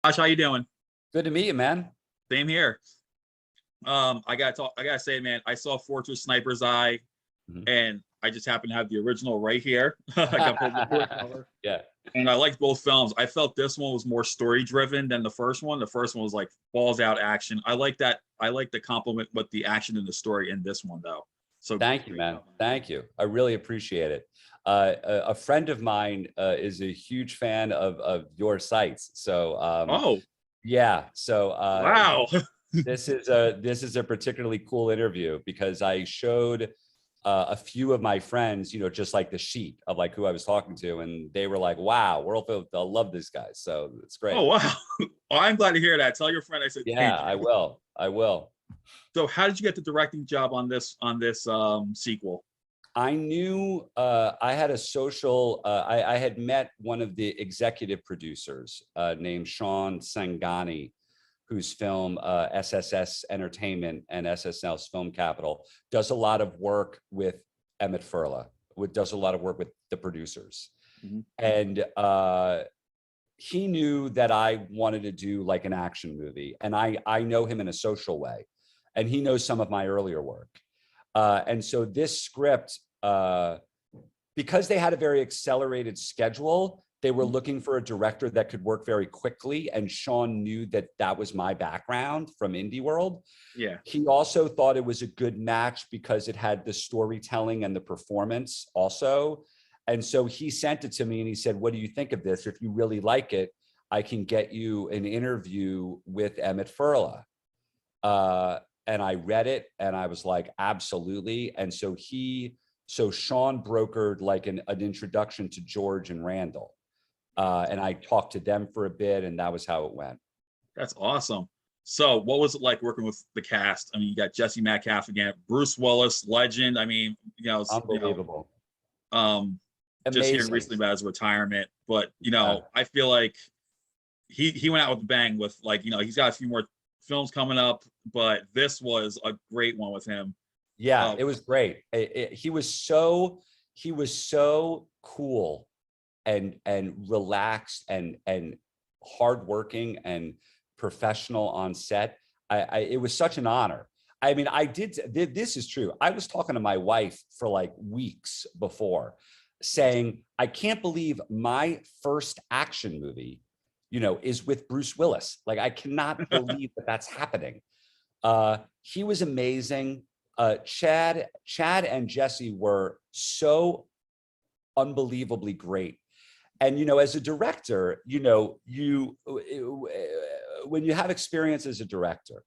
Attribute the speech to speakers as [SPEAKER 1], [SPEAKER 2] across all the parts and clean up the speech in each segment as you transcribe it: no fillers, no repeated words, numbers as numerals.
[SPEAKER 1] Josh, how you doing?
[SPEAKER 2] Good to meet you, man.
[SPEAKER 1] Same here. I gotta say, man, I saw Fortress Sniper's Eye,
[SPEAKER 2] Mhm.
[SPEAKER 1] and I just happen to have the original right here. I got both the hardcover,
[SPEAKER 2] Yeah.
[SPEAKER 1] and I liked both films. I felt this one was more story driven than the first one. The first one was like balls out action. I like that. I like the compliment with the action and the story in this one, though. So
[SPEAKER 2] Thank you,
[SPEAKER 1] great
[SPEAKER 2] man.
[SPEAKER 1] job.
[SPEAKER 2] Thank you. I really appreciate it. A friend of mine is a huge fan of your sites. So
[SPEAKER 1] Oh,
[SPEAKER 2] yeah. So
[SPEAKER 1] wow.
[SPEAKER 2] this is a particularly cool interview because I showed a few of my friends, just like the sheet of like who I was talking to, and they were like, "Wow, they'll love this guy." So it's great.
[SPEAKER 1] Oh, wow. Well, I'm glad to hear that. Tell your friend I said
[SPEAKER 2] Yeah,
[SPEAKER 1] thank
[SPEAKER 2] I
[SPEAKER 1] you.
[SPEAKER 2] will. I will.
[SPEAKER 1] So, how did you get the directing job on this sequel?
[SPEAKER 2] I knew I had a social, I had met one of the executive producers named Sean Sangani, whose film SSS Entertainment and SSL's Film Capital does a lot of work with Emmett Furla, does a lot of work with the producers.
[SPEAKER 1] Mhm.
[SPEAKER 2] And he knew that I wanted to do like an action movie. And I know him in a social way. And he knows some of my earlier work. And so this script, because they had a very accelerated schedule, they were looking for a director that could work very quickly. And Sean knew that that was my background from indie world.
[SPEAKER 1] Yeah.
[SPEAKER 2] He also thought it was a good match because it had the storytelling and the performance also. And so he sent it to me and he said, "What do you think of this? If you really like it, I can get you an interview with Emmett Furla." And I read it and I was like, absolutely. And so Sean brokered like an introduction to George and Randall. And I talked to them for a bit and that was how it went.
[SPEAKER 1] That's awesome. So, what was it like working with the cast? I mean, you got Jesse Metcalfe again, Bruce Willis, legend. I mean,
[SPEAKER 2] Unbelievable.
[SPEAKER 1] Just hearing
[SPEAKER 2] Amazing.
[SPEAKER 1] recently about his retirement, but I feel like he went out with a bang with like he's got a few more films coming up, but this was a great one with him.
[SPEAKER 2] Yeah, it was great. He was so cool and relaxed and hardworking and professional on set. It was such an honor. I mean, this is true. I was talking to my wife for like weeks before saying, I can't believe my first action movie, is with Bruce Willis. Like, I cannot believe that that's happening. He was amazing. Chad and Jesse were so unbelievably great. And, as a director, when you have experience as a director,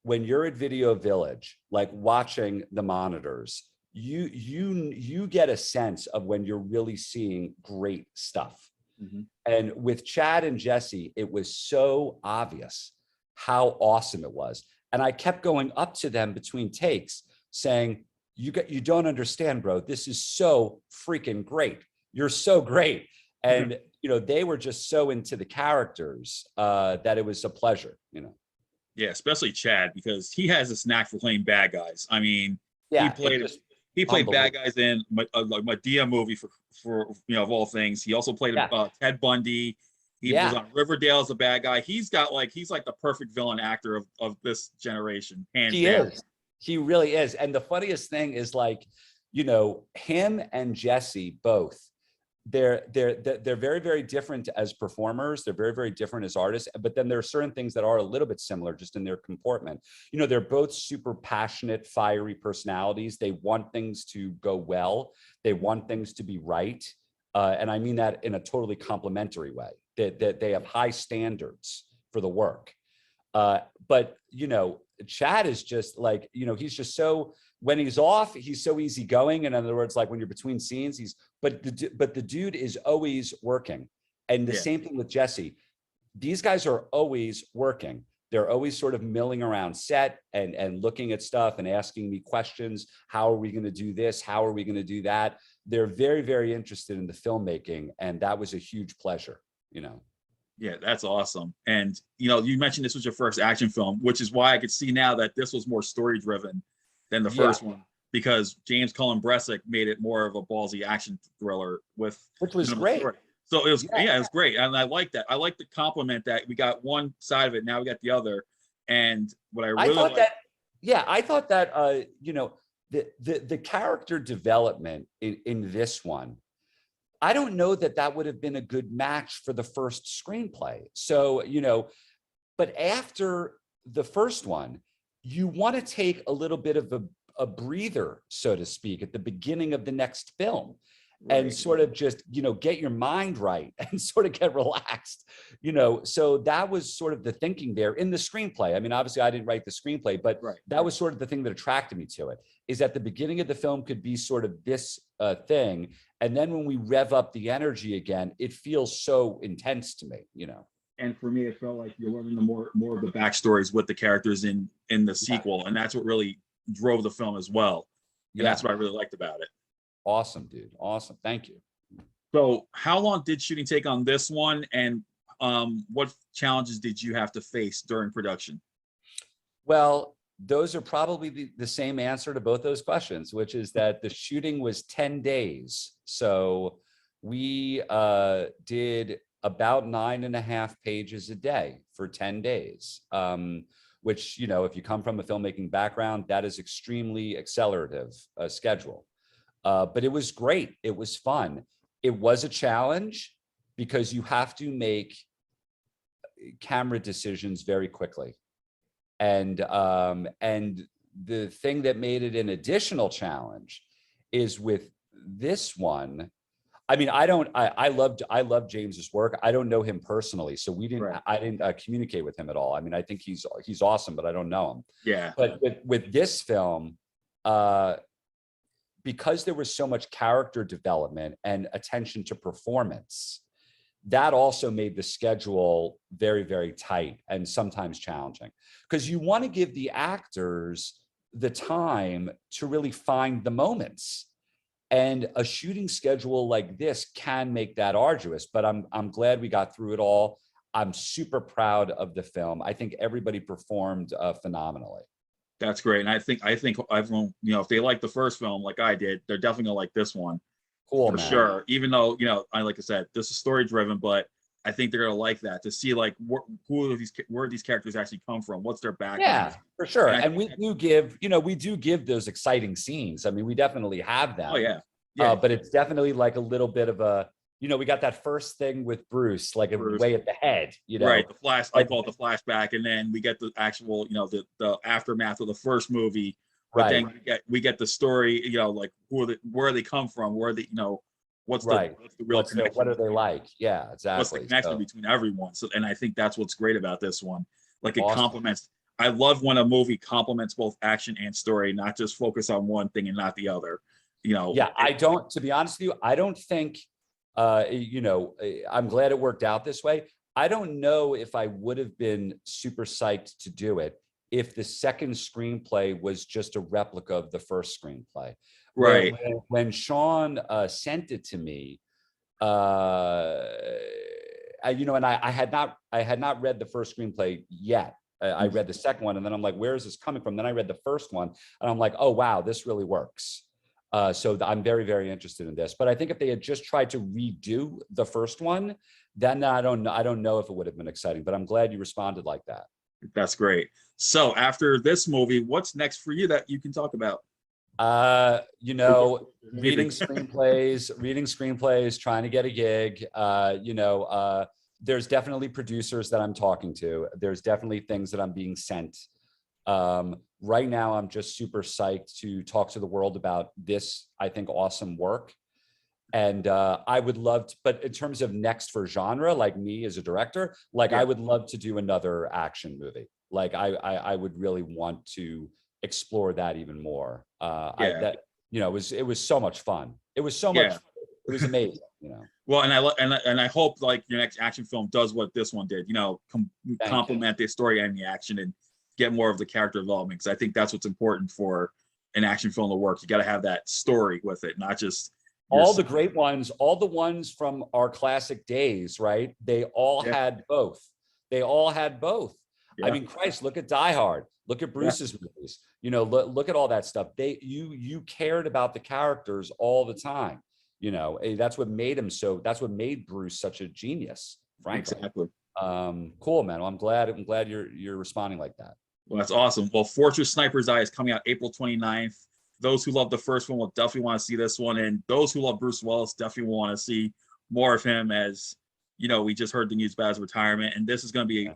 [SPEAKER 2] when you're at Video Village, like watching the monitors, you get a sense of when you're really seeing great stuff.
[SPEAKER 1] Mm-hmm.
[SPEAKER 2] And with Chad and Jesse, it was so obvious how awesome it was. And I kept going up to them between takes saying, you don't understand, bro. This is so freaking great. You're so great. And, they were just so into the characters that it was a pleasure,
[SPEAKER 1] Yeah, especially Chad, because he has this knack for playing bad guys. I mean,
[SPEAKER 2] yeah,
[SPEAKER 1] he played bad guys in like Madea movie for of all things. He also played Ted Bundy. He was on Riverdale as a bad guy. He's like the perfect villain actor of this generation, hands down.
[SPEAKER 2] He really is. And the funniest thing is like, him and Jesse both, they're very, very different as performers. They're very, very different as artists. But then there are certain things that are a little bit similar just in their comportment. They're both super passionate, fiery personalities. They want things to go well. They want things to be right. And I mean that in a totally complimentary way. That they have high standards for the work. But Chad is just like, he's just so, when he's off, he's so easygoing. In other words, like when you're between scenes, but the dude is always working. And the same thing with Jesse. These guys are always working. They're always sort of milling around set and looking at stuff and asking me questions. How are we going to do this? How are we going to do that? They're very, very interested in the filmmaking. And that was a huge pleasure,
[SPEAKER 1] Yeah, that's awesome. And you mentioned this was your first action film, which is why I could see now that this was more story driven than the first one, because James Cullen Bressick made it more of a ballsy action thriller which
[SPEAKER 2] was great.
[SPEAKER 1] Story. So it was, yeah, it was great. And I like that. I like the compliment that we got one side of it. Now we got the other. And what I really
[SPEAKER 2] I thought that, you know, the character development in this one, I don't know that that would have been a good match for the first screenplay. So, you know, but after the first one, you want to take a little bit of a breather, so to speak, at the beginning of the next film. Right. And sort of just, you know, get your mind right and sort of get relaxed, you know. So that was sort of the thinking there in the screenplay. I mean, obviously I didn't write the screenplay, but that was sort of the thing that attracted me to it, is that the beginning of the film could be sort of this thing. And then when we rev up the energy again, it feels so intense to me, you know.
[SPEAKER 1] And for me, it felt like you're learning more of the backstories with the characters in the sequel. And that's what really drove the film as well. And that's what I really liked about it.
[SPEAKER 2] Awesome, dude. Awesome. Thank you.
[SPEAKER 1] So how long did shooting take on this one? And what challenges did you have to face during production?
[SPEAKER 2] Well, those are probably the same answer to both those questions, which is that the shooting was 10 days. So we did about 9.5 pages a day for 10 days, which, you know, if you come from a filmmaking background, that is extremely accelerative schedule. But it was great. It was fun. It was a challenge because you have to make camera decisions very quickly. And the thing that made it an additional challenge is with this one. I mean, I love James's work. I don't know him personally, so I didn't communicate with him at all. I mean, I think he's awesome, but I don't know him.
[SPEAKER 1] Yeah.
[SPEAKER 2] But with this film, because there was so much character development and attention to performance, that also made the schedule very, very tight and sometimes challenging, because you want to give the actors the time to really find the moments. And a shooting schedule like this can make that arduous, but I'm glad we got through it all. I'm super proud of the film. I think everybody performed phenomenally.
[SPEAKER 1] That's great. And I think everyone, you know, if they like the first film like I did, they're definitely gonna like this one.
[SPEAKER 2] Cool,
[SPEAKER 1] for sure. Even though, you know, like I said, this is story driven, but I think they're gonna like that, to see like where these characters actually come from, what's their background.
[SPEAKER 2] Yeah, for sure. And we do give those exciting scenes. I mean, we definitely have them.
[SPEAKER 1] Oh yeah.
[SPEAKER 2] But it's definitely like a little bit of a, you know, we got that first thing with Bruce, like way at the head, you know.
[SPEAKER 1] Right, I call it the flashback, and then we get the actual, you know, the aftermath of the first movie. But then we get the story, you know, like where they come from, where they, you know, what's the real connection?
[SPEAKER 2] What are they like? Yeah, exactly.
[SPEAKER 1] What's the connection between everyone? So, and I think that's what's great about this one. Like it complements. I love when a movie complements both action and story, not just focus on one thing and not the other. You know.
[SPEAKER 2] Yeah, to be honest with you, I don't think. You know, I'm glad it worked out this way. I don't know if I would have been super psyched to do it if the second screenplay was just a replica of the first screenplay.
[SPEAKER 1] Right.
[SPEAKER 2] When Sean sent it to me, you know, and I had not read the first screenplay yet. I read the second one, and then I'm like, where is this coming from? Then I read the first one, and I'm like, oh wow, this really works. So I'm very, very interested in this. But I think if they had just tried to redo the first one, then I don't know if it would have been exciting. But I'm glad you responded like that.
[SPEAKER 1] That's great. So after this movie, what's next for you that you can talk about?
[SPEAKER 2] You know, reading screenplays, trying to get a gig. You know, there's definitely producers that I'm talking to. There's definitely things that I'm being sent. Right now, I'm just super psyched to talk to the world about this, I think, awesome work. And I would love to, but in terms of next for genre, like me as a director, like I would love to do another action movie. Like I would really want to explore that even more. That, you know, it was so much fun. It was so much, it was amazing, you know.
[SPEAKER 1] Well, and I hope like your next action film does what this one did, you know, complement the story and the action and get more of the character development, because I think that's what's important for an action film to work. You got to have that story with it, not just
[SPEAKER 2] all the great ones, all the ones from our classic days, right? They all had both. They all had both. I mean, Christ, look at Die Hard. Look at Bruce's movies. You know, look at all that stuff. You cared about the characters all the time. that's what made him that's what made Bruce such a genius, frankly.
[SPEAKER 1] Exactly.
[SPEAKER 2] Cool, man. Well, I'm glad you're responding like that.
[SPEAKER 1] Well, that's awesome. Well, Fortress Sniper's Eye is coming out April 29th. Those who love the first one will definitely want to see this one. And those who love Bruce Willis definitely want to see more of him, as, we just heard the news about his retirement. And this is going to be,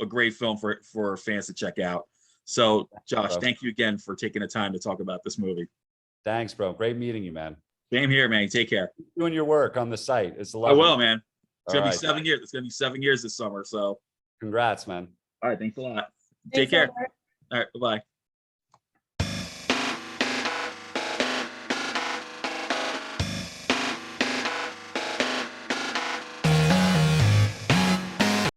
[SPEAKER 1] a great film for fans to check out. So, Josh, thank you again for taking the time to talk about this movie.
[SPEAKER 2] Thanks, bro. Great meeting you, man.
[SPEAKER 1] Same here, man. Take care.
[SPEAKER 2] Keep doing your work on the site. It's a lot.
[SPEAKER 1] I will, man. It's going to be 7 years. It's going to be 7 years this summer. So
[SPEAKER 2] congrats, man.
[SPEAKER 1] All right. Thanks a lot. Take care. All right. Bye-bye.